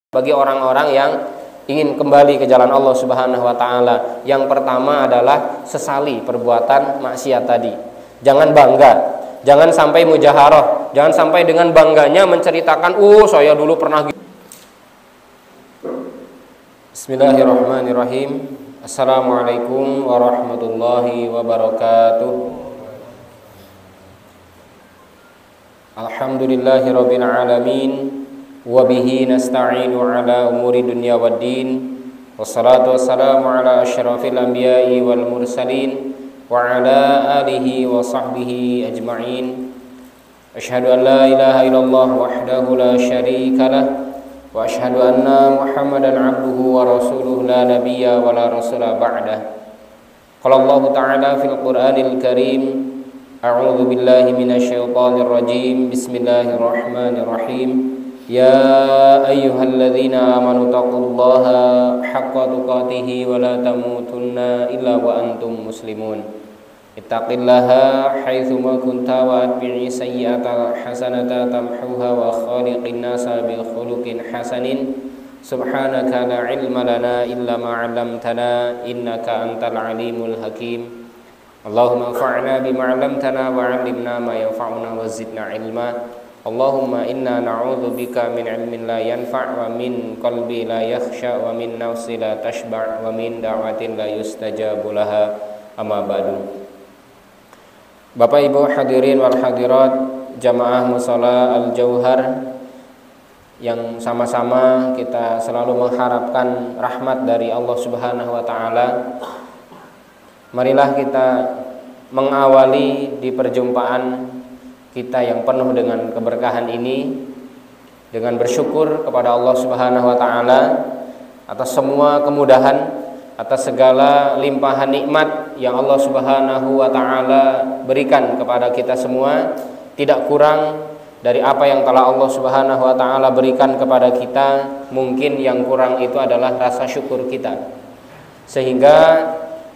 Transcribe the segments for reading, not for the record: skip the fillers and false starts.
bagi orang-orang yang ingin kembali ke jalan Allah Subhanahu wa taala. Yang pertama adalah sesali perbuatan maksiat tadi. Jangan bangga, jangan sampai mujaharah, jangan sampai dengan bangganya menceritakan, saya dulu pernah gitu. Bismillahirrahmanirrahim. Assalamualaikum warahmatullahi wabarakatuh. Alhamdulillahirabbil alamin. Wabihi nasta'inu ala umuri dunya waddin. Wassalatu wassalamu ala asyrafil anbiya'i wal mursalin wa ala alihi wa sahbihi ajma'in. Asyhadu an la ilaha illallah wahdahu la syarika lah wa asyhadu anna Muhammadan abduhu wa rasuluhu la nabiyya wa la rasula ba'dah. Qala Allah ta'ala fil Qur'anil Karim, a'udzu billahi minasyaitonir rajim. Bismillahirrahmanirrahim. Ya ayyuhalladzina amanu taqullaha haqqa tuqatih wa la tamutunna illa wa antum muslimun. Ittaqillaha haitsu ma kunta wa atbi'i sayyi'ata hasanata tamhuha wa khaliqin nasa bil khuluqin hasanin. Subhanaka la ilma lana illa ma 'allamtana innaka antal alimul hakim. Allahumma anfa'na bima 'allamtana wa 'allimna ma yanfa'una wa zidna ilma. Allahumma inna na'udzubika min ilmin la yanfa' wa min qalbi la yakhsha wa min nafsi la tashba' wa min da'watin la yustajabu laha, amma ba'du. Bapak Ibu hadirin wal hadirat jamaah mushola Al-Jauhar yang sama-sama kita selalu mengharapkan rahmat dari Allah Subhanahu wa taala. Marilah kita mengawali di perjumpaan kita yang penuh dengan keberkahan ini dengan bersyukur kepada Allah Subhanahu wa taala atas semua kemudahan, atas segala limpahan nikmat yang Allah Subhanahu wa taala berikan kepada kita semua, tidak kurang dari apa yang telah Allah Subhanahu wa taala berikan kepada kita. Mungkin yang kurang itu adalah rasa syukur kita. Sehingga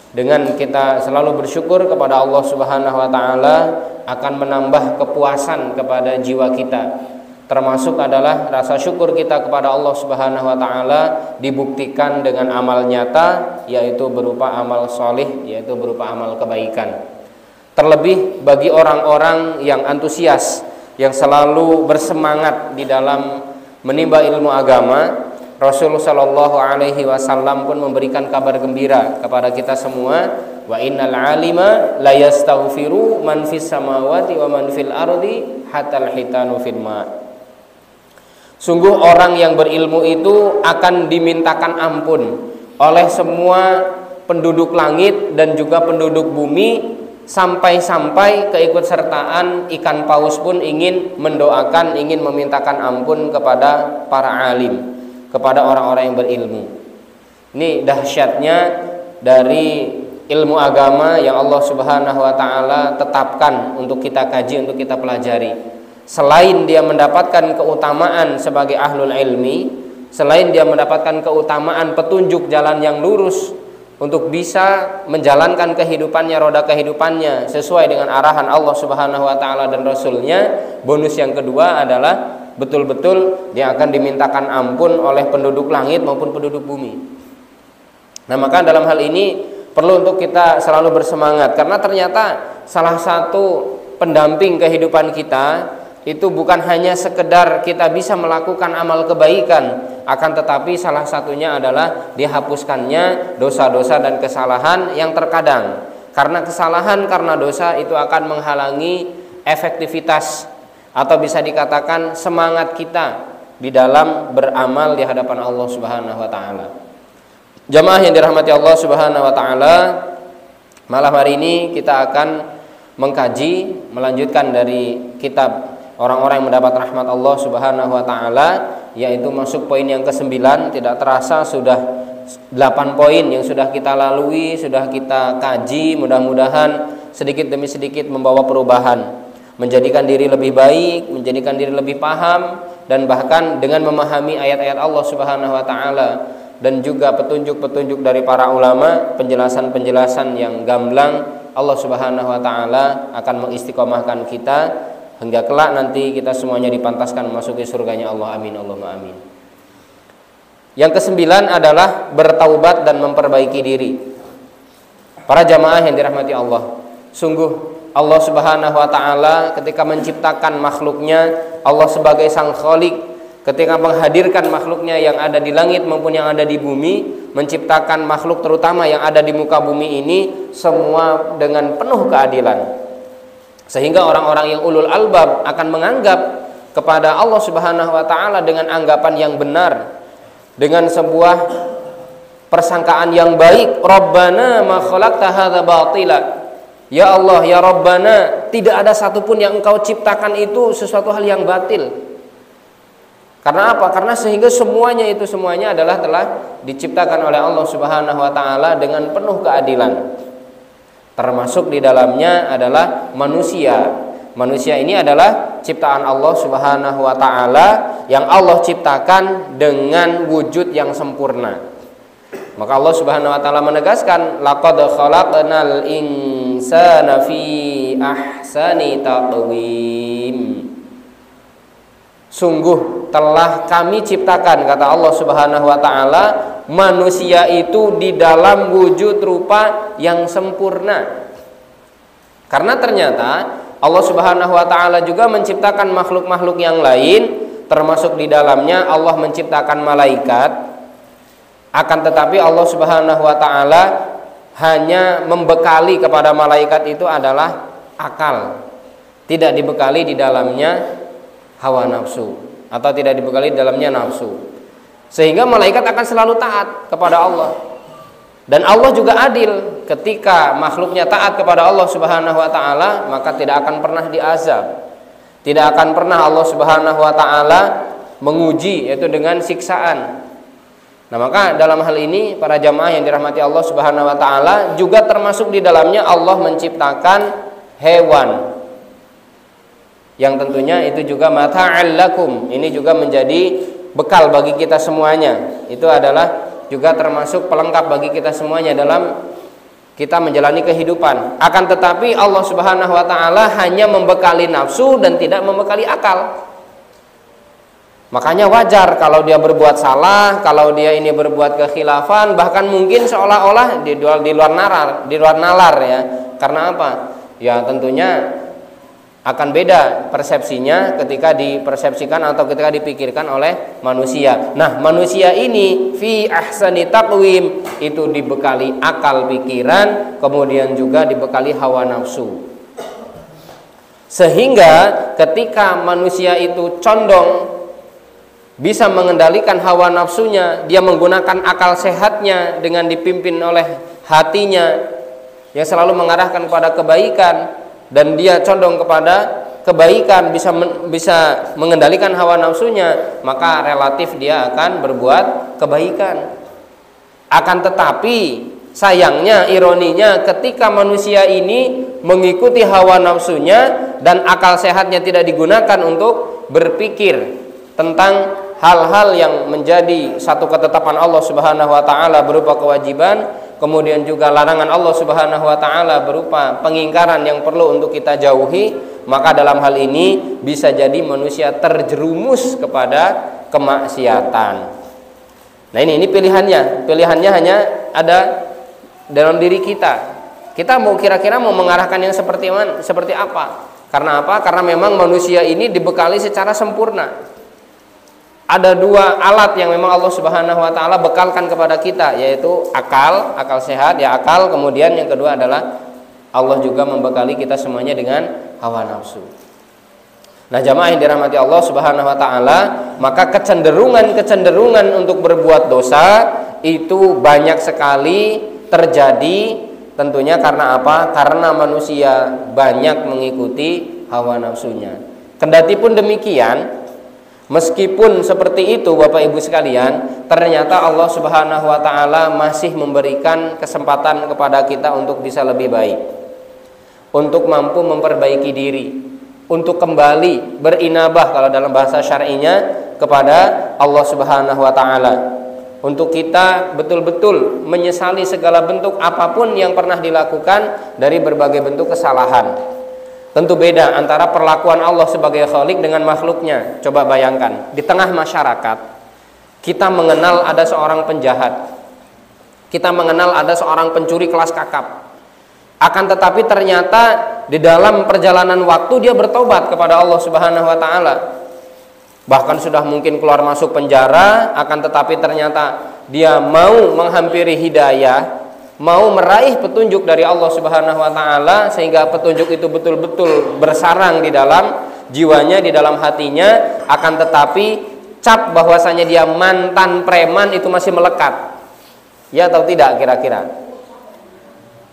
dengan kita selalu bersyukur kepada Allah Subhanahu wa taala akan menambah kepuasan kepada jiwa kita. Termasuk adalah rasa syukur kita kepada Allah Subhanahu wa taala dibuktikan dengan amal nyata, yaitu berupa amal solih, yaitu berupa amal kebaikan. Terlebih bagi orang-orang yang antusias, yang selalu bersemangat di dalam menimba ilmu agama, Rasulullah Shallallahu Alaihi Wasallam pun memberikan kabar gembira kepada kita semua. Wa innal alima la yastaghfiru man fis samawati wa man fil ardi hatal hitanu fil ma. Sungguh orang yang berilmu itu akan dimintakan ampun oleh semua penduduk langit dan juga penduduk bumi, sampai-sampai keikutsertaan ikan paus pun ingin mendoakan, ingin memintakan ampun kepada para alim, kepada orang-orang yang berilmu. Ini dahsyatnya dari ilmu agama yang Allah Subhanahu wa taala tetapkan untuk kita kaji, untuk kita pelajari. Selain dia mendapatkan keutamaan sebagai ahlul ilmi, selain dia mendapatkan keutamaan petunjuk jalan yang lurus untuk bisa menjalankan kehidupannya, roda kehidupannya sesuai dengan arahan Allah Subhanahu wa taala dan Rasulnya, bonus yang kedua adalah betul-betul dia akan dimintakan ampun oleh penduduk langit maupun penduduk bumi. Nah, maka dalam hal ini perlu untuk kita selalu bersemangat, karena ternyata salah satu pendamping kehidupan kita itu bukan hanya sekedar kita bisa melakukan amal kebaikan, akan tetapi salah satunya adalah dihapuskannya dosa-dosa dan kesalahan yang terkadang karena kesalahan, karena dosa itu akan menghalangi efektivitas atau bisa dikatakan semangat kita di dalam beramal di hadapan Allah Subhanahu wa taala. Jamaah yang dirahmati Allah Subhanahu wa taala, malam hari ini kita akan mengkaji, melanjutkan dari kitab orang-orang yang mendapat rahmat Allah Subhanahu wa taala, yaitu masuk poin yang ke-9. Tidak terasa sudah 8 poin yang sudah kita lalui, sudah kita kaji. Mudah-mudahan sedikit demi sedikit membawa perubahan, menjadikan diri lebih baik, menjadikan diri lebih paham, dan bahkan dengan memahami ayat-ayat Allah Subhanahu wa taala dan juga petunjuk-petunjuk dari para ulama, penjelasan-penjelasan yang gamblang, Allah Subhanahu wa taala akan mengistiqomahkan kita hingga kelak nanti kita semuanya dipantaskan memasuki surganya Allah. Amin Allahumma amin. Yang kesembilan adalah bertaubat dan memperbaiki diri. Para jamaah yang dirahmati Allah, sungguh Allah Subhanahu wa taala ketika menciptakan makhluknya, Allah sebagai sang khalik, ketika menghadirkan makhluknya yang ada di langit maupun yang ada di bumi, menciptakan makhluk terutama yang ada di muka bumi ini semua dengan penuh keadilan. Sehingga orang-orang yang ulul albab akan menganggap kepada Allah Subhanahu wa taala dengan anggapan yang benar, dengan sebuah persangkaan yang baik. Rabbana ma khalaqta hadza batila. Ya Allah, ya Rabbana, tidak ada satupun yang Engkau ciptakan itu sesuatu hal yang batil. Karena apa? Karena sehingga semuanya adalah telah diciptakan oleh Allah Subhanahu wa taala dengan penuh keadilan. Termasuk di dalamnya adalah manusia. Manusia ini adalah ciptaan Allah Subhanahu wa taala yang Allah ciptakan dengan wujud yang sempurna. Maka Allah Subhanahu wa taala menegaskan, laqad khalaqnal insana fi ahsani taqwim. Sungguh telah kami ciptakan, kata Allah Subhanahu wa taala, manusia itu di dalam wujud rupa yang sempurna. Karena ternyata Allah Subhanahu wa taala juga menciptakan makhluk-makhluk yang lain, termasuk di dalamnya Allah menciptakan malaikat. Akan tetapi Allah Subhanahu wa taala hanya membekali kepada malaikat itu adalah akal. Tidak dibekali di dalamnya hawa nafsu, atau tidak dibekali di dalamnya nafsu. Sehingga malaikat akan selalu taat kepada Allah. Dan Allah juga adil, ketika makhluknya taat kepada Allah Subhanahu wa taala, maka tidak akan pernah diazab. Tidak akan pernah Allah Subhanahu wa taala menguji, yaitu dengan siksaan. Nah, maka dalam hal ini para jamaah yang dirahmati Allah Subhanahu wa taala, juga termasuk di dalamnya Allah menciptakan hewan. Yang tentunya itu juga mata'al lakum. Ini juga menjadi bekal bagi kita semuanya. Itu adalah juga termasuk pelengkap bagi kita semuanya dalam kita menjalani kehidupan. Akan tetapi Allah Subhanahu wa taala hanya membekali nafsu dan tidak membekali akal. Makanya wajar kalau dia berbuat salah, kalau dia ini berbuat kekhilafan, bahkan mungkin seolah-olah di luar nalar ya. Karena apa? Ya tentunya akan beda persepsinya ketika dipersepsikan atau ketika dipikirkan oleh manusia. Nah, manusia ini fi ahsani taqwim, itu dibekali akal pikiran, kemudian juga dibekali hawa nafsu. Sehingga ketika manusia itu condong bisa mengendalikan hawa nafsunya, dia menggunakan akal sehatnya dengan dipimpin oleh hatinya yang selalu mengarahkan kepada kebaikan, dan dia condong kepada kebaikan, bisa mengendalikan hawa nafsunya, maka relatif dia akan berbuat kebaikan. Akan tetapi sayangnya, ironinya, ketika manusia ini mengikuti hawa nafsunya dan akal sehatnya tidak digunakan untuk berpikir tentang hal-hal yang menjadi satu ketetapan Allah Subhanahu wa taala berupa kewajiban, kemudian juga larangan Allah Subhanahu wa taala berupa pengingkaran yang perlu untuk kita jauhi, maka dalam hal ini bisa jadi manusia terjerumus kepada kemaksiatan. Nah, ini pilihannya. Pilihannya hanya ada dalam diri kita. Kita mau kira-kira mau mengarahkan yang seperti apa? Karena apa? Karena memang manusia ini dibekali secara sempurna. Ada dua alat yang memang Allah Subhanahu wa taala bekalkan kepada kita, yaitu akal sehat ya, akal, kemudian yang kedua adalah Allah juga membekali kita semuanya dengan hawa nafsu. Nah, jamaah yang dirahmati Allah Subhanahu wa taala, maka kecenderungan untuk berbuat dosa itu banyak sekali terjadi, tentunya karena apa? Karena manusia banyak mengikuti hawa nafsunya. Kendati pun demikian, meskipun seperti itu Bapak Ibu sekalian, ternyata Allah Subhanahu wa taala masih memberikan kesempatan kepada kita untuk bisa lebih baik, untuk mampu memperbaiki diri, untuk kembali berinabah kalau dalam bahasa syar'inya kepada Allah Subhanahu wa taala, untuk kita betul-betul menyesali segala bentuk apapun yang pernah dilakukan dari berbagai bentuk kesalahan. Tentu beda antara perlakuan Allah sebagai khalik dengan makhluknya. Coba bayangkan, di tengah masyarakat Kita mengenal ada seorang penjahat, kita mengenal ada seorang pencuri kelas kakap. Akan tetapi ternyata di dalam perjalanan waktu dia bertobat kepada Allah Subhanahu wa taala. Bahkan sudah mungkin keluar masuk penjara, akan tetapi ternyata dia mau menghampiri hidayah, mau meraih petunjuk dari Allah Subhanahu wa taala, sehingga petunjuk itu betul-betul bersarang di dalam jiwanya, di dalam hatinya. Akan tetapi cap bahwasanya dia mantan preman itu masih melekat. Ya atau tidak kira-kira?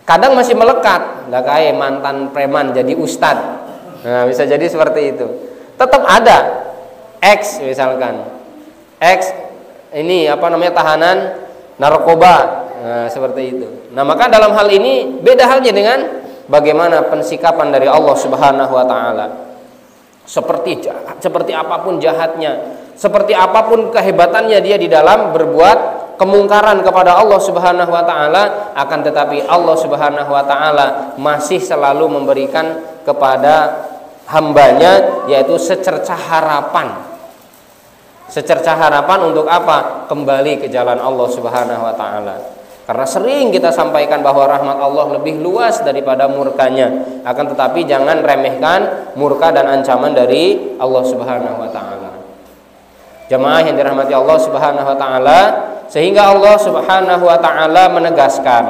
Kadang masih melekat, nggak kayak mantan preman jadi ustadz. Nah, bisa jadi seperti itu. Tetap ada X misalkan, X ini tahanan narkoba, nah, seperti itu. Nah, maka dalam hal ini beda halnya dengan bagaimana pensikapan dari Allah Subhanahu wa taala. Seperti apapun jahatnya, seperti apapun kehebatannya dia di dalam berbuat kemungkaran kepada Allah Subhanahu wa taala, akan tetapi Allah Subhanahu wa taala masih selalu memberikan kepada hambanya yaitu secercah harapan. Secercah harapan untuk apa? Kembali ke jalan Allah Subhanahu wa taala. Karena sering kita sampaikan bahwa rahmat Allah lebih luas daripada murkanya. Akan tetapi jangan remehkan murka dan ancaman dari Allah Subhanahu wa taala. Jamaah yang dirahmati Allah Subhanahu wa taala, sehingga Allah Subhanahu wa taala menegaskan.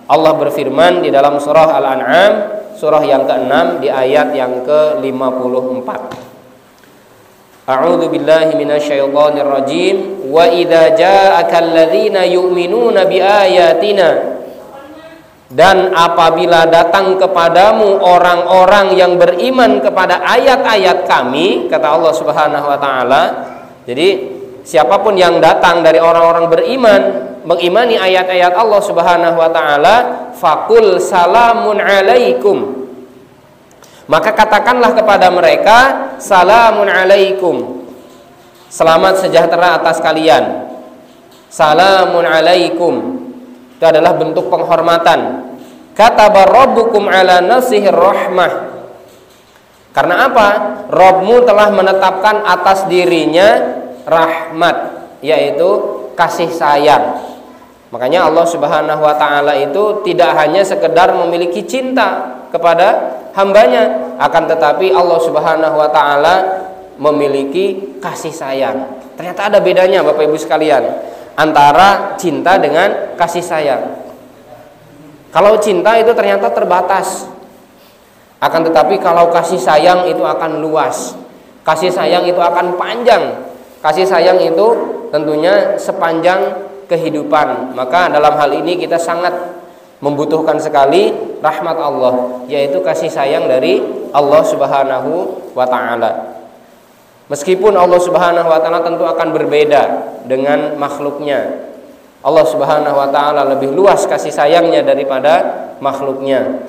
Allah berfirman di dalam surah Al-An'am, surah yang ke-6 di ayat yang ke-54. A'udzu billahi minasyaitonir rajim. Wa idza ja'akal ladzina yu'minuna biayatina, dan apabila datang kepadamu orang-orang yang beriman kepada ayat-ayat kami, kata Allah Subhanahu wa taala. Jadi siapapun yang datang dari orang-orang beriman, mengimani ayat-ayat Allah Subhanahu wa taala, faqul salamun alaikum, maka katakanlah kepada mereka, salamun alaikum, selamat sejahtera atas kalian. Salamun alaikum itu adalah bentuk penghormatan. Kataba rabbukum ala nafsihi rahmah, karena apa? Rabbmu telah menetapkan atas dirinya rahmat, yaitu kasih sayang. Makanya Allah Subhanahu wa taala itu tidak hanya sekedar memiliki cinta kepada hambanya, akan tetapi Allah Subhanahu wa taala memiliki kasih sayang. Ternyata ada bedanya Bapak Ibu sekalian antara cinta dengan kasih sayang. Kalau cinta itu ternyata terbatas, akan tetapi kalau kasih sayang itu akan luas. Kasih sayang itu akan panjang. Kasih sayang itu tentunya sepanjang kehidupan. Maka dalam hal ini kita sangat membutuhkan sekali rahmat Allah, yaitu kasih sayang dari Allah Subhanahu wa taala. Meskipun Allah Subhanahu wa taala tentu akan berbeda dengan makhluknya. Allah Subhanahu wa taala lebih luas kasih sayangnya daripada makhluknya.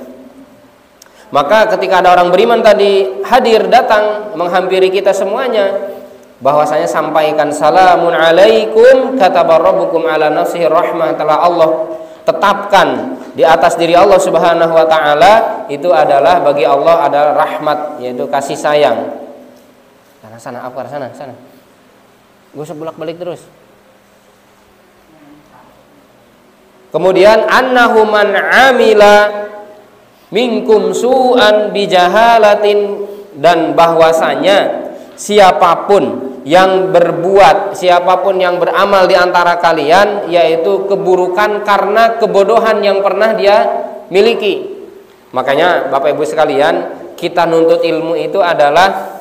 Maka ketika ada orang beriman tadi hadir, datang menghampiri kita semuanya, bahwasanya sampaikan salamun alaikum kataba rabbukum ala nafsihi rahmah, telah Allah tetapkan di atas diri Allah Subhanahu wa taala itu adalah bagi Allah adalah rahmat, yaitu kasih sayang. Sana sana. Gue usah bolak-balik terus. Kemudian annahu man amila minkum su'an bijahalatin, dan bahwasanya siapapun yang berbuat, siapapun yang beramal di antara kalian, yaitu keburukan karena kebodohan yang pernah dia miliki. Makanya Bapak Ibu sekalian, kita nuntut ilmu itu adalah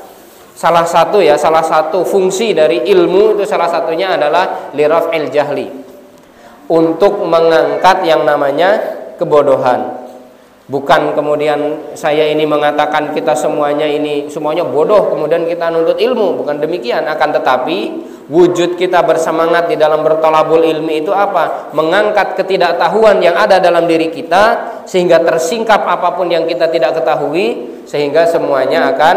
salah satu fungsi dari ilmu itu, salah satunya adalah liraf'il jahli, untuk mengangkat yang namanya kebodohan. Bukan kemudian saya ini mengatakan kita semuanya bodoh kemudian kita nuntut ilmu, bukan demikian. Akan tetapi wujud kita bersemangat di dalam bertolabul ilmi itu apa? Mengangkat ketidaktahuan yang ada dalam diri kita, sehingga tersingkap apapun yang kita tidak ketahui, sehingga semuanya akan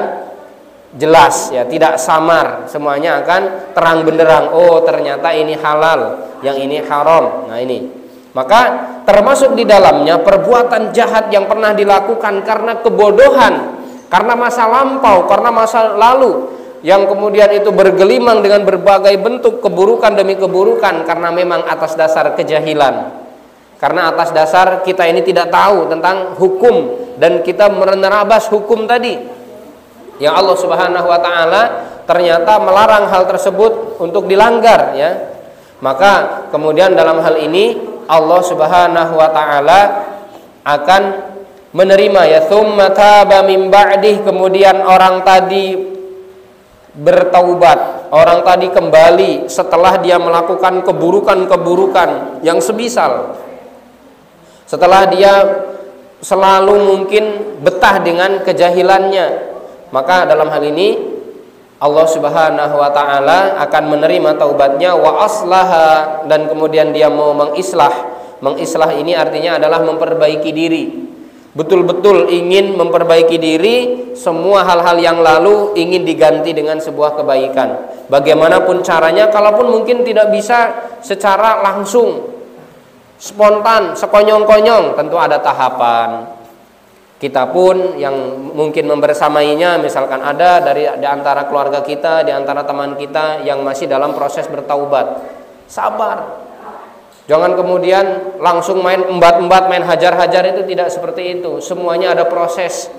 jelas, ya, tidak samar, semuanya akan terang benderang. Oh, ternyata ini halal, yang ini haram. Nah, ini maka termasuk di dalamnya perbuatan jahat yang pernah dilakukan karena kebodohan, karena masa lampau, karena masa lalu, yang kemudian itu bergelimang dengan berbagai bentuk keburukan demi keburukan karena memang atas dasar kejahilan. Karena atas dasar kita ini tidak tahu tentang hukum dan kita menerabas hukum tadi yang Allah Subhanahu wa taala ternyata melarang hal tersebut untuk dilanggar, ya. Maka kemudian dalam hal ini Allah Subhanahu wa taala akan menerima, ya, tsumma taba min ba'dih, kemudian orang tadi bertaubat, orang tadi kembali setelah dia melakukan keburukan-keburukan yang sebisal, setelah dia selalu mungkin betah dengan kejahilannya. Maka dalam hal ini Allah Subhanahu wa taala akan menerima taubatnya, wa aslaha, dan kemudian dia mau mengislah. Mengislah ini artinya adalah memperbaiki diri. Betul-betul ingin memperbaiki diri, semua hal-hal yang lalu ingin diganti dengan sebuah kebaikan. Bagaimanapun caranya, kalaupun mungkin tidak bisa secara langsung, spontan, sekonyong-konyong, tentu ada tahapan. Kita pun yang mungkin membersamainya, misalkan ada di antara keluarga kita, di antara teman kita yang masih dalam proses bertaubat, sabar. Jangan kemudian langsung main embat-embat, main hajar-hajar, itu tidak seperti itu. Semuanya ada proses.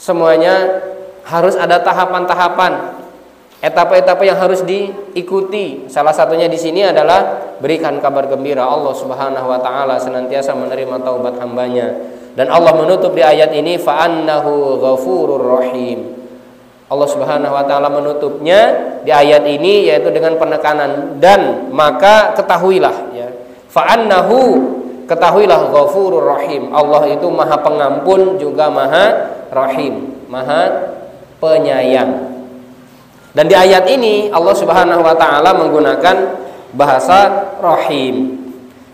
Semuanya harus ada tahapan-tahapan, etapa-etapa yang harus diikuti. Salah satunya di sini adalah berikan kabar gembira. Allah Subhanahu wa taala senantiasa menerima taubat hambanya. Dan Allah menutup di ayat ini, fa annahu ghafurur rahim. Allah Subhanahu wa taala menutupnya di ayat ini yaitu dengan penekanan, dan maka ketahuilah, ya, fa annahu, ketahuilah, ghafurur rahim. Allah itu Maha Pengampun juga Maha Rahim, Maha Penyayang. Dan di ayat ini Allah Subhanahu wa taala menggunakan bahasa rahim.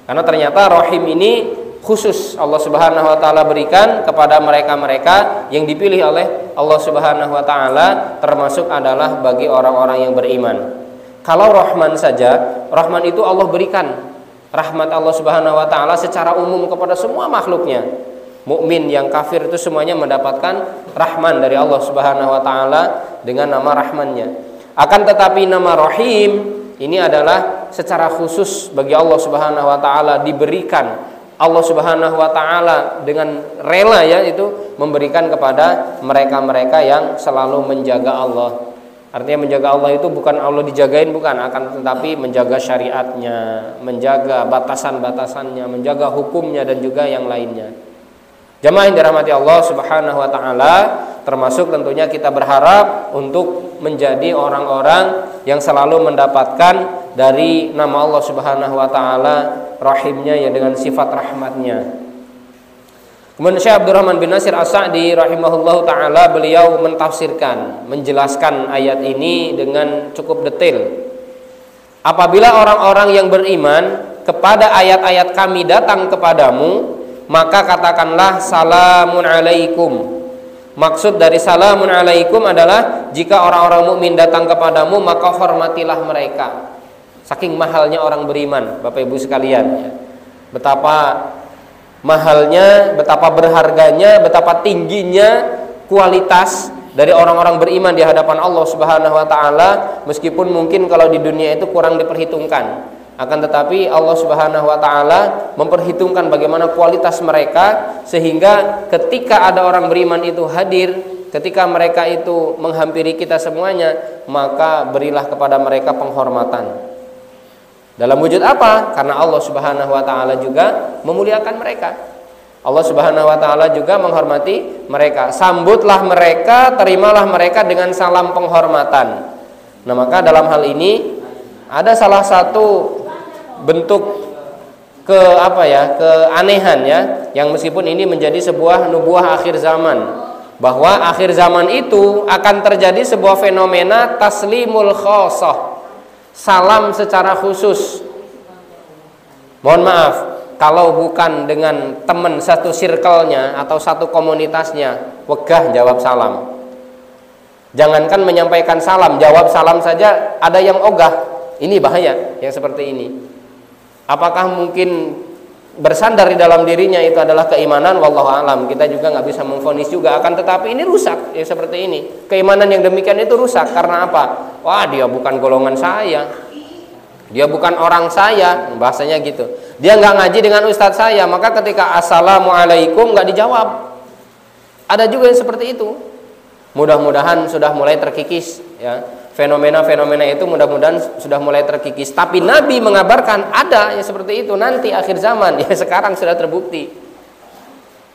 Karena ternyata rahim ini khusus Allah Subhanahu wa taala berikan kepada mereka-mereka yang dipilih oleh Allah Subhanahu wa taala, termasuk adalah bagi orang-orang yang beriman. Kalau Rahman saja, Rahman itu Allah berikan rahmat Allah Subhanahu wa taala secara umum kepada semua makhluknya. Mukmin yang kafir itu semuanya mendapatkan rahman dari Allah Subhanahu wa taala dengan nama rahmannya. Akan tetapi nama Rahim ini adalah secara khusus bagi Allah Subhanahu wa taala diberikan. Allah Subhanahu wa taala dengan rela, ya, itu memberikan kepada mereka-mereka yang selalu menjaga Allah. Artinya menjaga Allah itu bukan Allah dijagain, bukan, akan tetapi menjaga syariatnya, menjaga batasan-batasannya, menjaga hukumnya dan juga yang lainnya. Jamaah yang dirahmati Allah Subhanahu wa taala, termasuk tentunya kita berharap untuk menjadi orang-orang yang selalu mendapatkan dari nama Allah Subhanahu wa taala rahimnya, ya, dengan sifat rahmatnya. Kemudian Syekh Abdurrahman bin Nasir As-Sa'di rahimahullahu taala, beliau mentafsirkan, menjelaskan ayat ini dengan cukup detail. Apabila orang-orang yang beriman kepada ayat-ayat kami datang kepadamu, maka katakanlah salamun alaikum. Maksud dari salamun alaikum adalah jika orang-orang mukmin datang kepadamu, maka hormatilah mereka. Saking mahalnya orang beriman, Bapak Ibu sekalian, ya. Betapa mahalnya, betapa berharganya, betapa tingginya kualitas dari orang-orang beriman di hadapan Allah Subhanahu wa taala, meskipun mungkin kalau di dunia itu kurang diperhitungkan. Akan tetapi Allah Subhanahu wa taala memperhitungkan bagaimana kualitas mereka, sehingga ketika ada orang beriman itu hadir, ketika mereka itu menghampiri kita semuanya, maka berilah kepada mereka penghormatan. Dalam wujud apa? Karena Allah Subhanahu wa taala juga memuliakan mereka. Allah Subhanahu wa taala juga menghormati mereka. Sambutlah mereka, terimalah mereka dengan salam penghormatan. Nah, maka dalam hal ini ada salah satu bentuk keanehan, ya, yang meskipun ini menjadi sebuah nubuah akhir zaman, bahwa akhir zaman itu akan terjadi sebuah fenomena taslimul khosoh, salam secara khusus. Mohon maaf, kalau bukan dengan teman satu circle-nya atau satu komunitasnya, wegah jawab salam. Jangankan menyampaikan salam, jawab salam saja ada yang ogah. Ini bahaya yang seperti ini. Apakah mungkin bersandar di dalam dirinya itu adalah keimanan, wallahu alam. Kita juga nggak bisa memvonis juga, akan tetapi ini rusak ya, seperti ini. Keimanan yang demikian itu rusak karena apa? Wah, dia bukan golongan saya, dia bukan orang saya, bahasanya gitu. Dia nggak ngaji dengan ustadz saya, maka ketika assalamualaikum nggak dijawab. Ada juga yang seperti itu. Mudah-mudahan sudah mulai terkikis ya. Fenomena-fenomena itu mudah-mudahan sudah mulai terkikis. Tapi Nabi mengabarkan ada yang seperti itu nanti akhir zaman. Ya sekarang sudah terbukti.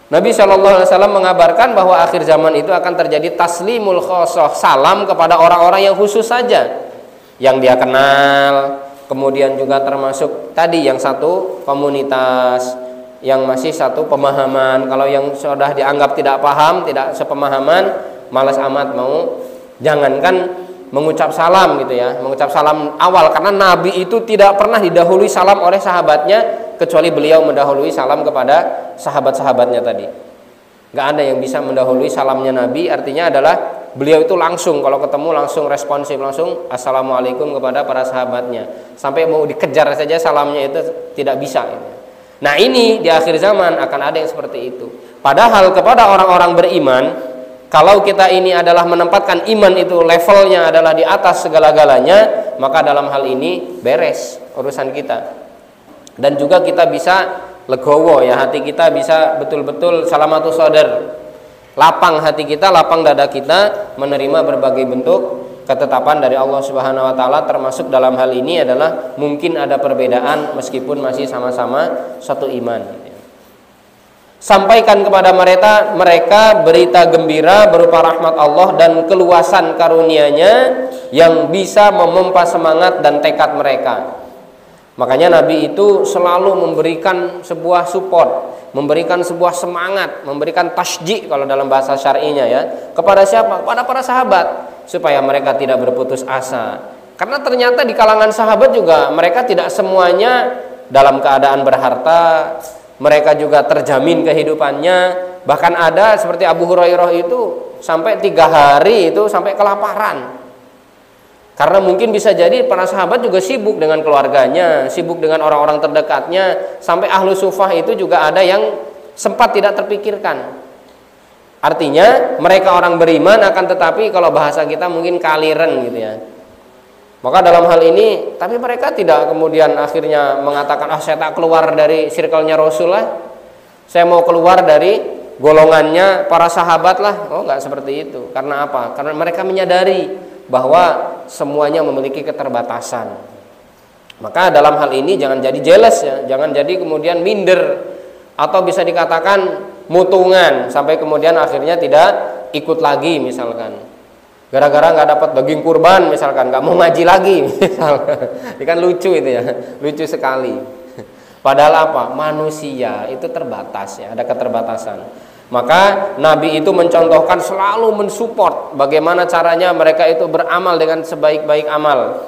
Nabi SAW mengabarkan bahwa akhir zaman itu akan terjadi taslimul khosoh, salam kepada orang-orang yang khusus saja, yang dia kenal. Kemudian juga termasuk tadi yang satu komunitas, yang masih satu pemahaman. Kalau yang sudah dianggap tidak paham, tidak sepemahaman, malas amat mau. Jangankan mengucap salam gitu ya, mengucap salam awal, karena Nabi itu tidak pernah didahului salam oleh sahabatnya kecuali beliau mendahului salam kepada sahabat-sahabatnya tadi. Gak ada yang bisa mendahului salamnya Nabi, artinya adalah beliau itu langsung kalau ketemu langsung responsif, langsung assalamualaikum kepada para sahabatnya. Sampai mau dikejar saja salamnya itu tidak bisa. Nah ini di akhir zaman akan ada yang seperti itu. Padahal kepada orang-orang beriman, kalau kita ini adalah menempatkan iman itu levelnya adalah di atas segala-galanya, maka dalam hal ini beres urusan kita. Dan juga kita bisa legowo ya, hati kita bisa betul-betul salamatu sodar, lapang hati kita, lapang dada kita menerima berbagai bentuk ketetapan dari Allah Subhanahu wa taala, termasuk dalam hal ini adalah mungkin ada perbedaan meskipun masih sama-sama satu iman. Sampaikan kepada mereka berita gembira berupa rahmat Allah dan keluasan karunia-Nya yang bisa memompa semangat dan tekad mereka. Makanya Nabi itu selalu memberikan sebuah support, memberikan sebuah semangat, memberikan tasjih kalau dalam bahasa syar'inya ya. Kepada siapa? Kepada para sahabat, supaya mereka tidak berputus asa. Karena ternyata di kalangan sahabat juga mereka tidak semuanya dalam keadaan berharta. Mereka juga terjamin kehidupannya. Bahkan ada seperti Abu Hurairah itu sampai 3 hari itu sampai kelaparan. Karena mungkin bisa jadi para sahabat juga sibuk dengan keluarganya, sibuk dengan orang-orang terdekatnya. Sampai ahlu sufah itu juga ada yang sempat tidak terpikirkan. Artinya mereka orang beriman, akan tetapi kalau bahasa kita mungkin kaliren gitu ya. Maka dalam hal ini, tapi mereka tidak kemudian akhirnya mengatakan, saya tak keluar dari circle-nya Rasul lah, saya mau keluar dari golongannya para sahabat lah. Oh, enggak seperti itu. Karena apa? Karena mereka menyadari bahwa semuanya memiliki keterbatasan. Maka dalam hal ini jangan jadi jealous ya, jangan jadi kemudian minder atau bisa dikatakan mutungan sampai kemudian akhirnya tidak ikut lagi misalkan. Gara-gara nggak dapat daging kurban misalkan, nggak mau ngaji lagi misalkan. Ini kan lucu itu ya, lucu sekali. Padahal apa? Manusia itu terbatas ya, ada keterbatasan. Maka Nabi itu mencontohkan selalu mensupport bagaimana caranya mereka itu beramal dengan sebaik-baik amal.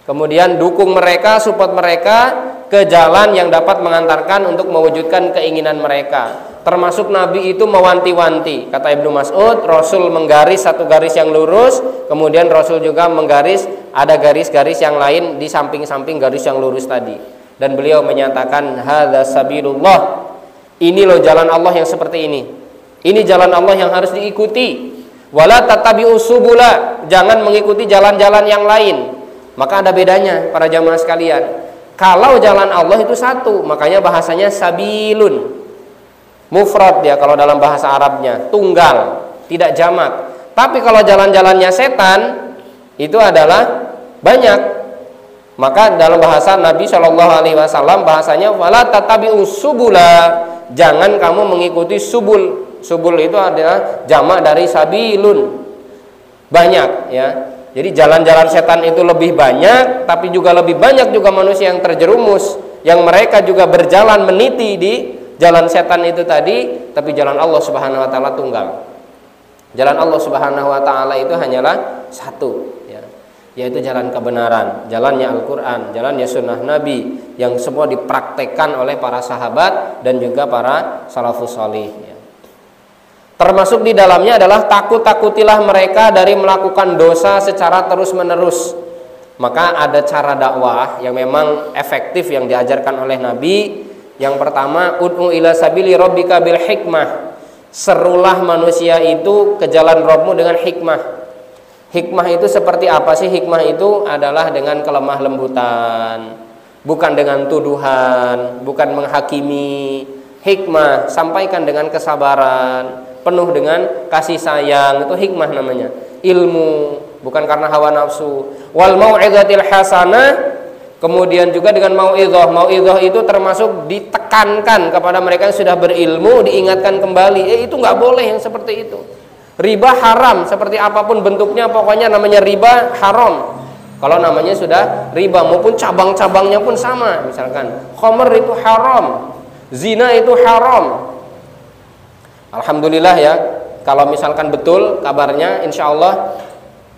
Kemudian dukung mereka, support mereka ke jalan yang dapat mengantarkan untuk mewujudkan keinginan mereka. Termasuk Nabi itu mewanti-wanti. Kata Ibnu Mas'ud, Rasul menggaris satu garis yang lurus, kemudian Rasul juga menggaris ada garis-garis yang lain di samping-samping garis yang lurus tadi. Dan beliau menyatakan, hadza sabilullah. Ini loh jalan Allah yang seperti ini. Ini jalan Allah yang harus diikuti. Wala tattabi'us subula. Jangan mengikuti jalan-jalan yang lain. Maka ada bedanya para jamaah sekalian. Kalau jalan Allah itu satu, makanya bahasanya sabilun. Mufrad ya kalau dalam bahasa Arabnya, tunggal, tidak jamak. Tapi kalau jalan-jalannya setan itu adalah banyak. Maka dalam bahasa Nabi SAW bahasanya wala tattabi'us subula. Jangan kamu mengikuti subul. Subul itu adalah jamak dari sabilun. Banyak ya. Jadi jalan-jalan setan itu lebih banyak, tapi juga lebih banyak juga manusia yang terjerumus, yang mereka juga berjalan meniti di jalan setan itu tadi, tapi jalan Allah Subhanahu wa taala tunggal. Jalan Allah Subhanahu wa taala itu hanyalah satu ya, yaitu jalan kebenaran, jalannya Al-Qur'an, jalannya sunnah Nabi yang semua dipraktekkan oleh para sahabat dan juga para salafus salih ya. Termasuk di dalamnya adalah takut-takutilah mereka dari melakukan dosa secara terus-menerus. Maka ada cara dakwah yang memang efektif yang diajarkan oleh Nabi, Yang pertama, ud'u ila sabili rabbika bil hikmah. Serulah manusia itu ke jalan Rabbmu dengan hikmah. Hikmah itu seperti apa sih? Hikmah itu adalah dengan kelemah lembutan, bukan dengan tuduhan, bukan menghakimi. Hikmah, sampaikan dengan kesabaran, penuh dengan kasih sayang, itu hikmah namanya. Ilmu, bukan karena hawa nafsu. Wal mau'izatil hasanah, kemudian juga dengan mau'izah. Mau'izah itu termasuk ditekankan kepada mereka yang sudah berilmu, diingatkan kembali. Itu nggak boleh yang seperti itu. Riba haram, seperti apapun bentuknya, pokoknya namanya riba haram. Kalau namanya sudah riba, maupun cabang-cabangnya pun sama. Misalkan khamr itu haram, zina itu haram. Alhamdulillah ya, kalau misalkan betul kabarnya, insya Allah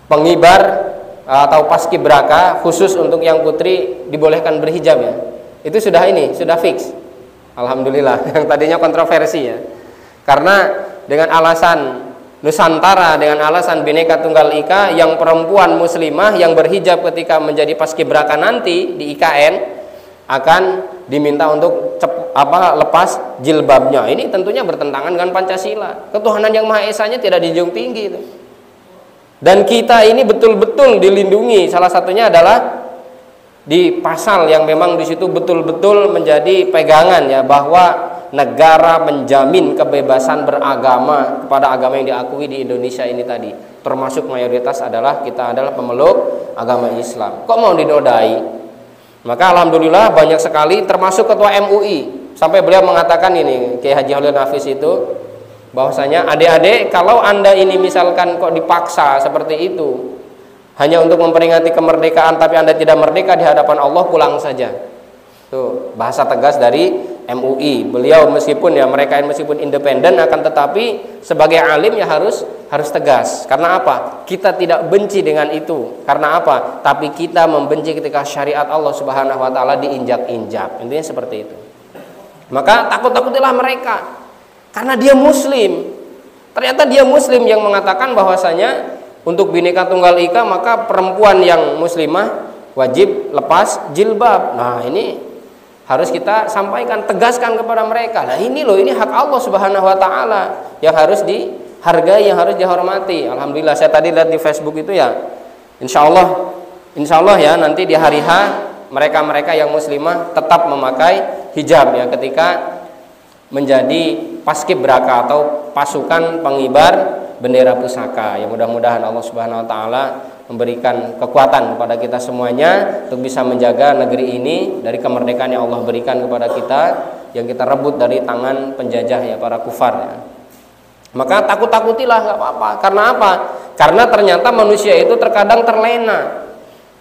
pengibar atau paskibraka khusus untuk yang putri dibolehkan berhijab ya. Itu sudah fix. Alhamdulillah. Yang tadinya kontroversi ya. Karena dengan alasan Nusantara, dengan alasan Bhinneka Tunggal Ika, yang perempuan muslimah yang berhijab ketika menjadi paskibraka nanti di IKN akan diminta untuk lepas jilbabnya. Ini tentunya bertentangan dengan Pancasila. Ketuhanan yang Maha Esa-nya tidak dijunjung tinggi itu. Dan kita ini betul-betul dilindungi. Salah satunya adalah di pasal yang memang di situ betul-betul menjadi pegangan ya, bahwa negara menjamin kebebasan beragama kepada agama yang diakui di Indonesia ini tadi. Termasuk mayoritas kita adalah pemeluk agama Islam. Kok mau dinodai? Maka alhamdulillah banyak sekali, termasuk ketua MUI. Sampai beliau mengatakan ini, Kiai Haji Khalil Nafis itu, bahwasanya adik-adik, kalau Anda ini misalkan kok dipaksa seperti itu hanya untuk memperingati kemerdekaan, tapi Anda tidak merdeka di hadapan Allah, pulang saja. Tuh, bahasa tegas dari MUI. Beliau meskipun independen, akan tetapi sebagai alim ya harus tegas. Karena apa? Kita tidak benci dengan itu. Karena apa? Tapi kita membenci ketika syariat Allah Subhanahu wa taala diinjak-injak. Intinya seperti itu. Maka takut-takutilah mereka. Karena dia muslim. Ternyata dia muslim yang mengatakan bahwasanya untuk Bhinneka Tunggal Ika maka perempuan yang muslimah wajib lepas jilbab. Nah, ini harus kita sampaikan, tegaskan kepada mereka. Nah, ini hak Allah Subhanahu wa taala yang harus dihargai, yang harus dihormati. Alhamdulillah, saya tadi lihat di Facebook itu ya. Insya Allah ya, nanti di hari H mereka yang muslimah tetap memakai hijab ya ketika menjadi paskibraka atau pasukan pengibar bendera pusaka. Ya, mudah-mudahan Allah Subhanahu wa taala memberikan kekuatan kepada kita semuanya untuk bisa menjaga negeri ini dari kemerdekaan yang Allah berikan kepada kita, yang kita rebut dari tangan penjajah ya, para kufar ya. Maka takut-takutilah, nggak apa-apa. Karena apa? Karena ternyata manusia itu terkadang terlena.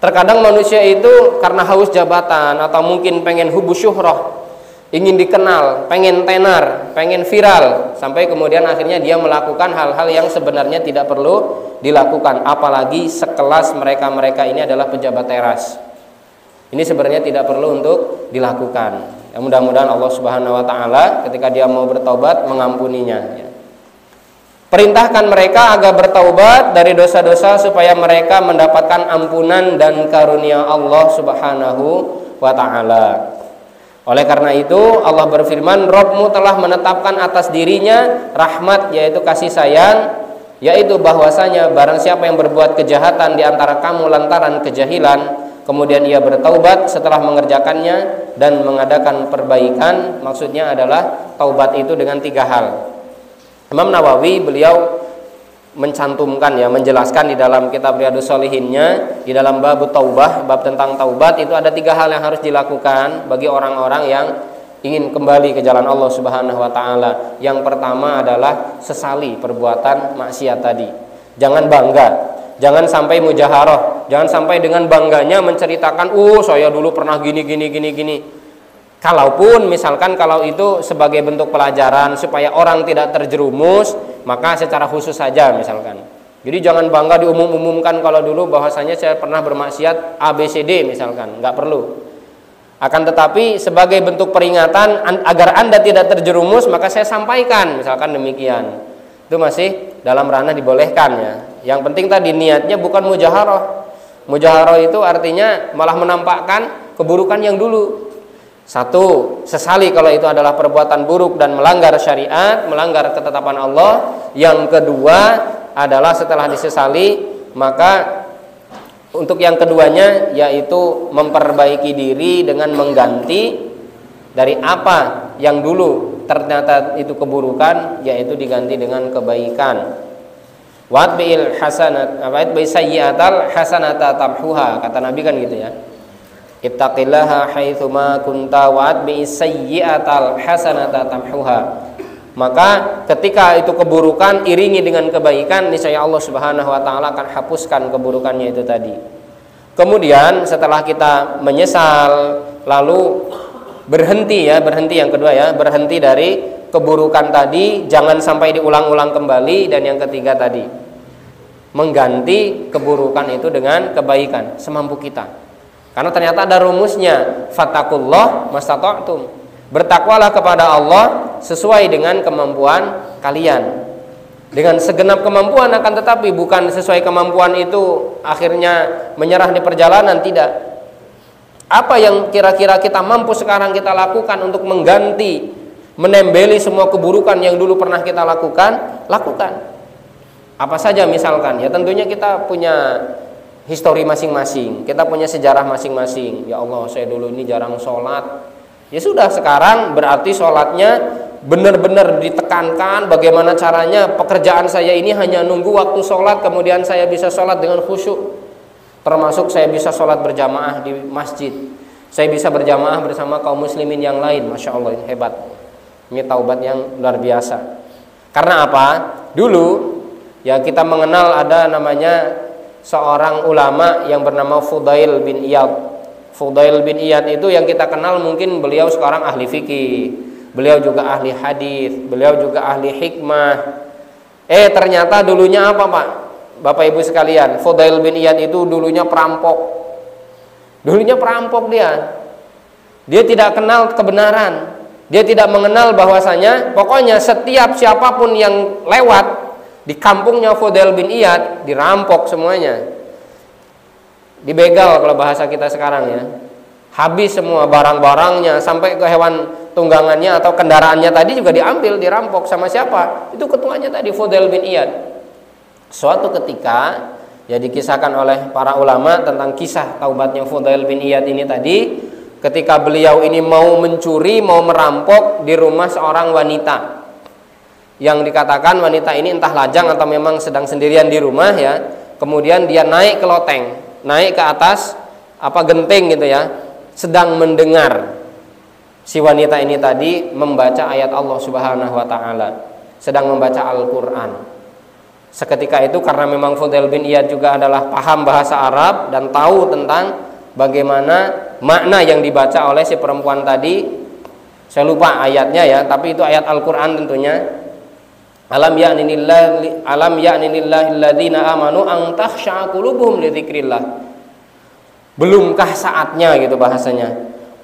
Terkadang manusia itu karena haus jabatan atau mungkin pengen hubus syuhrah, ingin dikenal, pengen tenar, pengen viral, sampai kemudian akhirnya dia melakukan hal-hal yang sebenarnya tidak perlu dilakukan. Apalagi sekelas mereka ini adalah pejabat teras. Ini sebenarnya tidak perlu untuk dilakukan. Ya, mudah-mudahan Allah Subhanahu wa taala ketika dia mau bertaubat mengampuninya ya. Perintahkan mereka agar bertaubat dari dosa-dosa supaya mereka mendapatkan ampunan dan karunia Allah Subhanahu wa taala. Oleh karena itu Allah berfirman, Rabbmu telah menetapkan atas dirinya rahmat, yaitu kasih sayang, yaitu bahwasanya barang siapa yang berbuat kejahatan di antara kamu lantaran kejahilan, kemudian ia bertaubat setelah mengerjakannya dan mengadakan perbaikan, maksudnya adalah taubat itu dengan 3 hal. Imam Nawawi beliau mencantumkan ya, menjelaskan di dalam kitab Riyadhus Shalihinnya, di dalam bab taubah, bab tentang taubat itu ada 3 hal yang harus dilakukan bagi orang-orang yang ingin kembali ke jalan Allah Subhanahu wa taala. Yang pertama adalah sesali perbuatan maksiat tadi. Jangan bangga, jangan sampai mujaharah, jangan sampai dengan bangganya menceritakan, saya dulu pernah gini. Kalaupun misalkan kalau itu sebagai bentuk pelajaran supaya orang tidak terjerumus, maka secara khusus saja misalkan. Jadi jangan bangga diumum-umumkan kalau dulu bahwasanya saya pernah bermaksiat ABCD misalkan, nggak perlu. Akan tetapi sebagai bentuk peringatan agar Anda tidak terjerumus, maka saya sampaikan misalkan demikian. Itu masih dalam ranah dibolehkan ya. Yang penting tadi niatnya bukan mujaharah. Mujaharah itu artinya malah menampakkan keburukan yang dulu. Satu, sesali kalau itu adalah perbuatan buruk dan melanggar syariat, melanggar ketetapan Allah. Yang kedua adalah setelah disesali, maka untuk yang keduanya yaitu memperbaiki diri dengan mengganti dari apa yang dulu ternyata itu keburukan, yaitu diganti dengan kebaikan. Watbil hasanat, watbil sayyi'atal hasanata tamhuha, kata Nabi kan gitu ya. Ittaqillaha haitsuma kunta watbil sayyi'atal hasanata tamhuha. Maka ketika itu keburukan iringi dengan kebaikan, niscaya Allah Subhanahu wa taala akan hapuskan keburukannya itu tadi. Kemudian setelah kita menyesal, lalu berhenti yang kedua ya, berhenti dari keburukan tadi, jangan sampai diulang-ulang kembali. Dan yang ketiga tadi, mengganti keburukan itu dengan kebaikan semampu kita. Karena ternyata ada rumusnya, fattaqullah mastata'tum. Bertakwalah kepada Allah sesuai dengan kemampuan kalian. Dengan segenap kemampuan, akan tetapi bukan sesuai kemampuan itu akhirnya menyerah di perjalanan, tidak. Apa yang kira-kira kita mampu sekarang kita lakukan untuk mengganti, menembeli semua keburukan yang dulu pernah kita lakukan, lakukan. Apa saja misalkan, ya tentunya kita punya histori masing-masing, kita punya sejarah masing-masing. Ya Allah, saya dulu ini jarang sholat. Ya sudah, sekarang berarti sholatnya benar-benar ditekankan. Bagaimana caranya pekerjaan saya ini hanya nunggu waktu sholat, kemudian saya bisa sholat dengan khusyuk. Termasuk saya bisa sholat berjamaah di masjid, saya bisa berjamaah bersama kaum muslimin yang lain. Masya Allah, hebat. Ini taubat yang luar biasa. Karena apa? Dulu ya kita mengenal ada namanya seorang ulama yang bernama Fudail bin Iyad. Fudail bin Iyad itu yang kita kenal mungkin beliau sekarang ahli fikih, beliau juga ahli hadis, beliau juga ahli hikmah. Ternyata dulunya apa Pak? Bapak Ibu sekalian, Fudail bin Iyad itu dulunya perampok. Dulunya perampok dia. Dia tidak kenal kebenaran. Dia tidak mengenal bahwasanya pokoknya setiap siapapun yang lewat di kampungnya Fudail bin Iyad dirampok semuanya. Dibegal kalau bahasa kita sekarang ya. Habis semua barang-barangnya, sampai ke hewan tunggangannya atau kendaraannya tadi juga diambil, dirampok. Sama siapa? Itu ketuanya tadi, Fudail bin Iyad. Suatu ketika ya dikisahkan oleh para ulama tentang kisah taubatnya Fudail bin Iyad ini tadi, ketika beliau ini mau mencuri, mau merampok di rumah seorang wanita. Yang dikatakan wanita ini entah lajang atau memang sedang sendirian di rumah ya. Kemudian dia naik ke loteng, naik ke atas genting gitu ya, sedang mendengar si wanita ini tadi membaca ayat Allah Subhanahu wa taala, sedang membaca Al-Qur'an. Seketika itu karena memang Fudail bin Iyad juga adalah paham bahasa Arab dan tahu tentang bagaimana makna yang dibaca oleh si perempuan tadi. Saya lupa ayatnya ya, tapi itu ayat Al-Qur'an tentunya. Alam ya'ninillahi alladzina amanu an takhsha'a qulubuhum li dzikrillah. Belumkah saatnya gitu bahasanya,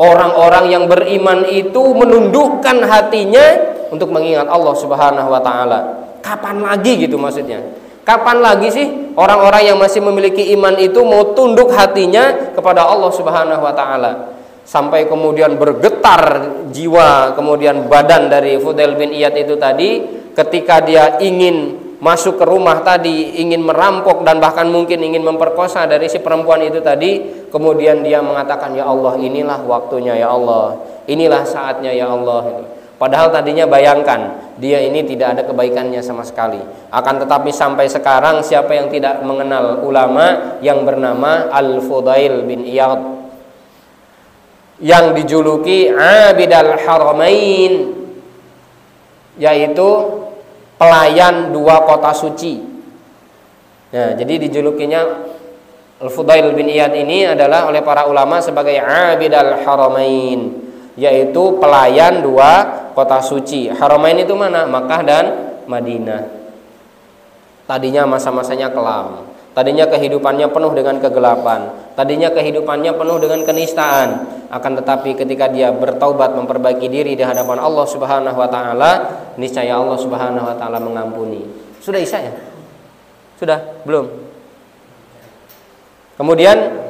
orang-orang yang beriman itu menundukkan hatinya untuk mengingat Allah Subhanahu wa taala. Kapan lagi gitu maksudnya? Kapan lagi sih orang-orang yang masih memiliki iman itu mau tunduk hatinya kepada Allah Subhanahu wa taala? Sampai kemudian bergetar jiwa, kemudian badan dari Fudail bin Iyad itu tadi ketika dia ingin masuk ke rumah tadi, ingin merampok dan bahkan mungkin ingin memperkosa dari si perempuan itu tadi. Kemudian dia mengatakan, ya Allah, inilah waktunya ya Allah, inilah saatnya ya Allah. Padahal tadinya bayangkan dia ini tidak ada kebaikannya sama sekali. Akan tetapi sampai sekarang siapa yang tidak mengenal ulama yang bernama Al-Fudail bin Iyad, yang dijuluki Abidal Haramain, yaitu pelayan dua kota suci. Nah, jadi dijulukinya Al-Fudail bin Iyad ini adalah oleh para ulama sebagai Abidal Haramain, yaitu pelayan dua kota suci. Haramain itu mana? Makkah dan Madinah. Tadinya masa-masanya kelam, tadinya kehidupannya penuh dengan kegelapan, tadinya kehidupannya penuh dengan kenistaan. Akan tetapi ketika dia bertaubat, memperbaiki diri di hadapan Allah Subhanahu wa taala, niscaya Allah Subhanahu wa taala mengampuni. Sudah Isya ya? Sudah? Belum? Kemudian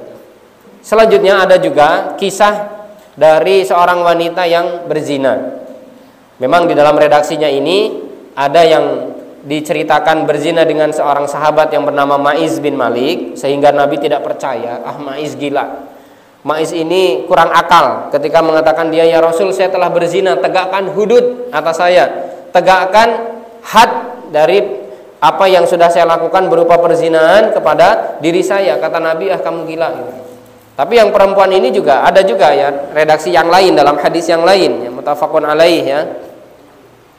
selanjutnya ada juga kisah dari seorang wanita yang berzina. Memang di dalam redaksinya ini ada yang diceritakan berzina dengan seorang sahabat yang bernama Ma'iz bin Malik, sehingga Nabi tidak percaya. Ma'iz gila, Ma'iz ini kurang akal ketika mengatakan dia, ya Rasul, saya telah berzina, tegakkan hudud atas saya, tegakkan had dari apa yang sudah saya lakukan berupa perzinahan kepada diri saya. Kata Nabi, kamu gila gitu. Tapi yang perempuan ini juga ada juga ya redaksi yang lain dalam hadis yang lain yang muttafaqun alaih ya.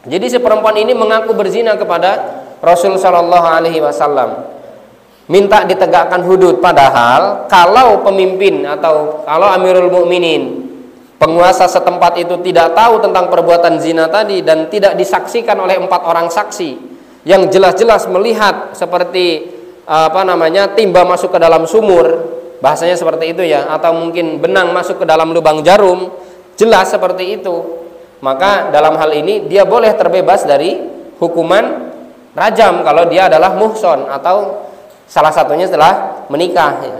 Jadi si perempuan ini mengaku berzina kepada Rasul Shallallahu Alaihi Wasallam, minta ditegakkan hudud. Padahal kalau pemimpin atau kalau Amirul Mukminin, penguasa setempat itu tidak tahu tentang perbuatan zina tadi dan tidak disaksikan oleh 4 orang saksi yang jelas-jelas melihat seperti timba masuk ke dalam sumur, bahasanya seperti itu ya, atau mungkin benang masuk ke dalam lubang jarum, jelas seperti itu, maka dalam hal ini dia boleh terbebas dari hukuman rajam kalau dia adalah muhson atau salah satunya setelah menikah ya.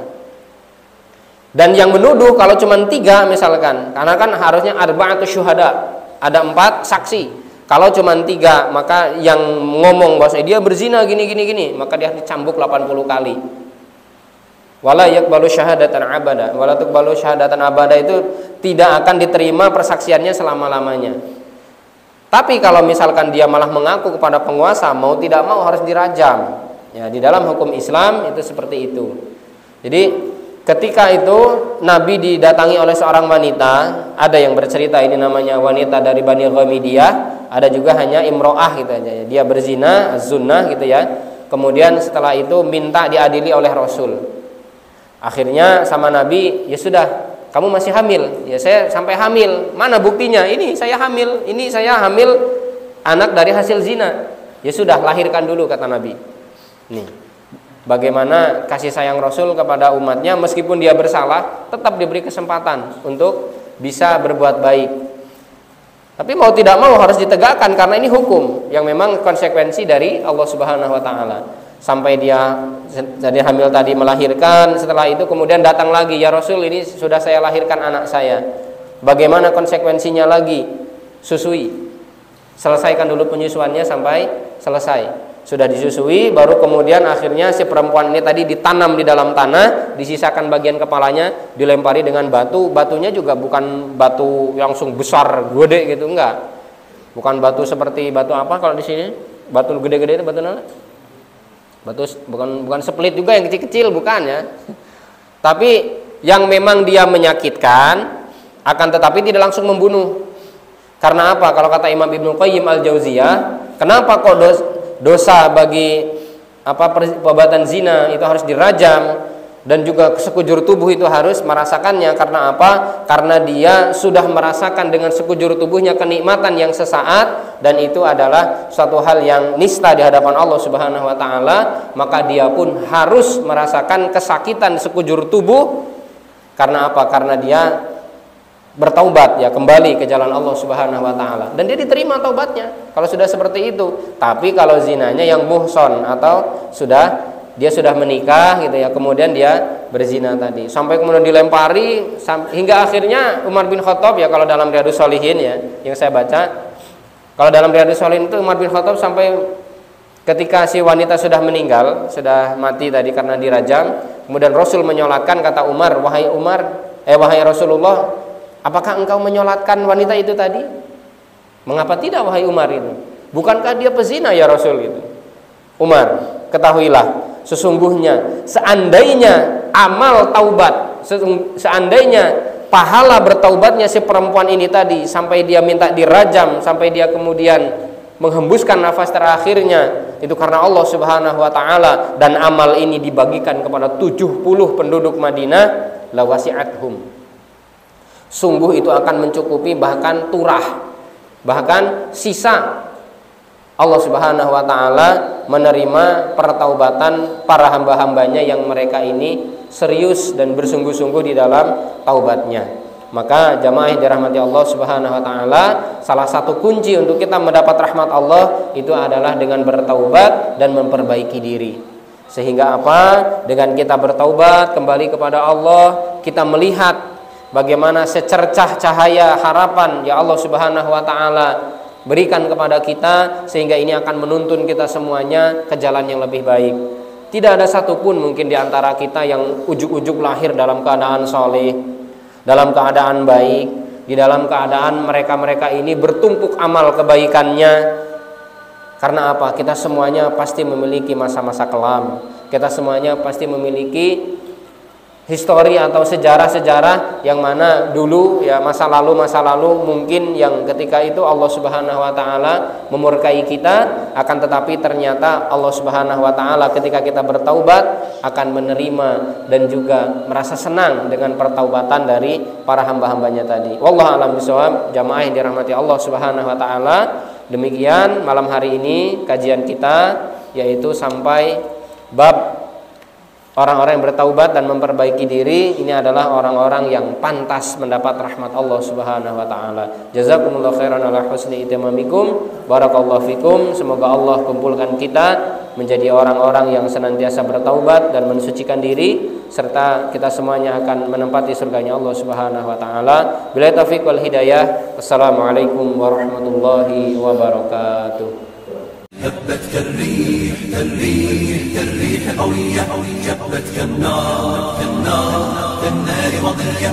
Dan yang menuduh kalau cuma 3 misalkan, karena kan harusnya arba'atu syuhada, ada 4 saksi. Kalau cuma 3, maka yang ngomong bahwa dia berzina gini, maka dia dicambuk 80 kali. Wala yaqbalu syahadatan abada. Wala tuqbalu syahadatan abada itu tidak akan diterima persaksiannya selama-lamanya. Tapi kalau misalkan dia malah mengaku kepada penguasa, mau tidak mau harus dirajam. Ya, di dalam hukum Islam itu seperti itu. Jadi ketika itu Nabi didatangi oleh seorang wanita, ada yang bercerita ini namanya wanita dari Bani Ghamidiyah, ada juga hanya imro'ah gitu aja. Dia berzina, az-zunnah gitu ya. Kemudian setelah itu minta diadili oleh Rasul. Akhirnya sama Nabi, ya sudah, kamu masih hamil. Ya saya sampai hamil. Mana buktinya? Ini saya hamil. Ini saya hamil anak dari hasil zina. Ya sudah, lahirkan dulu kata Nabi. Nih, bagaimana kasih sayang Rasul kepada umatnya, meskipun dia bersalah, tetap diberi kesempatan untuk bisa berbuat baik. Tapi mau tidak mau harus ditegakkan karena ini hukum yang memang konsekuensi dari Allah Subhanahu wa taala. Sampai dia jadi hamil tadi, melahirkan, setelah itu kemudian datang lagi, ya Rasul, ini sudah saya lahirkan anak saya, bagaimana konsekuensinya lagi? Susui, selesaikan dulu penyusuannya sampai selesai. Sudah disusui, baru kemudian akhirnya si perempuan ini tadi ditanam di dalam tanah, disisakan bagian kepalanya, dilempari dengan batu. Batunya juga bukan batu langsung besar gede gitu, enggak, bukan batu seperti batu apa kalau di sini, batu gede-gede itu batu apa? Batu bukan split juga yang kecil-kecil, bukan ya. Tapi yang memang dia menyakitkan, akan tetapi tidak langsung membunuh. Karena apa? Kalau kata Imam Ibnu Qayyim Al-Jauziyah, kenapa kok dosa bagi perbuatan zina itu harus dirajam dan juga sekujur tubuh itu harus merasakannya? Karena apa? Karena dia sudah merasakan dengan sekujur tubuhnya kenikmatan yang sesaat, dan itu adalah suatu hal yang nista di hadapan Allah Subhanahu wa taala, maka dia pun harus merasakan kesakitan sekujur tubuh. Karena apa? Karena dia bertaubat ya, kembali ke jalan Allah Subhanahu wa taala, dan dia diterima taubatnya kalau sudah seperti itu. Tapi kalau zinanya yang muhson atau dia sudah menikah gitu ya, kemudian dia berzina tadi sampai kemudian dilempari, hingga akhirnya Umar bin Khattab ya, kalau dalam Riyadhus Shalihin ya yang saya baca, kalau dalam Riyadhus Shalihin itu Umar bin Khattab sampai ketika si wanita sudah meninggal, sudah mati tadi karena dirajam, kemudian Rasul menyolatkan, kata Umar, wahai Rasulullah, apakah engkau menyolatkan wanita itu tadi? Mengapa tidak wahai Umar itu? Bukankah dia pezina ya Rasul gitu? Umar, ketahuilah, sesungguhnya seandainya amal taubat, seandainya pahala bertaubatnya si perempuan ini tadi sampai dia minta dirajam, sampai dia kemudian menghembuskan nafas terakhirnya, itu karena Allah Subhanahu wa taala, dan amal ini dibagikan kepada 70 penduduk Madinah, la wasi'athum, sungguh itu akan mencukupi, bahkan turah, bahkan sisa. Allah Subhanahu wa taala menerima pertaubatan para hamba-hambanya yang mereka ini serius dan bersungguh-sungguh di dalam taubatnya. Maka jamaah yang dirahmati Allah Subhanahu wa taala, salah satu kunci untuk kita mendapat rahmat Allah itu adalah dengan bertaubat dan memperbaiki diri. Sehingga apa? Dengan kita bertaubat kembali kepada Allah, kita melihat bagaimana secercah cahaya harapan ya Allah Subhanahu wa taala berikan kepada kita, sehingga ini akan menuntun kita semuanya ke jalan yang lebih baik. Tidak ada satupun mungkin di antara kita yang ujuk-ujuk lahir dalam keadaan soleh, dalam keadaan baik, di dalam keadaan mereka-mereka ini bertumpuk amal kebaikannya. Karena apa? Kita semuanya pasti memiliki masa-masa kelam. Kita semuanya pasti memiliki histori atau sejarah-sejarah yang mana dulu ya masa lalu mungkin yang ketika itu Allah Subhanahu wa taala memurkai kita, akan tetapi ternyata Allah Subhanahu wa taala ketika kita bertaubat akan menerima dan juga merasa senang dengan pertaubatan dari para hamba-hambanya tadi. Wallahu a'lam bishawab. Jamaah yang dirahmati Allah Subhanahu wa taala, demikian malam hari ini kajian kita, yaitu sampai bab orang-orang yang bertaubat dan memperbaiki diri. Ini adalah orang-orang yang pantas mendapat rahmat Allah Subhanahu wa taala. Jazakumullahu khairan ala husni itimamikum. Barakallahu fikum. Semoga Allah kumpulkan kita menjadi orang-orang yang senantiasa bertaubat dan mensucikan diri, serta kita semuanya akan menempati surganya Allah Subhanahu wa taala. Billahi taufiq wal hidayah. Wassalamualaikum warahmatullahi wabarakatuh. هبت كالريح كالريح كالريح قوية، جبت كالنار كالنار كالنار وضية.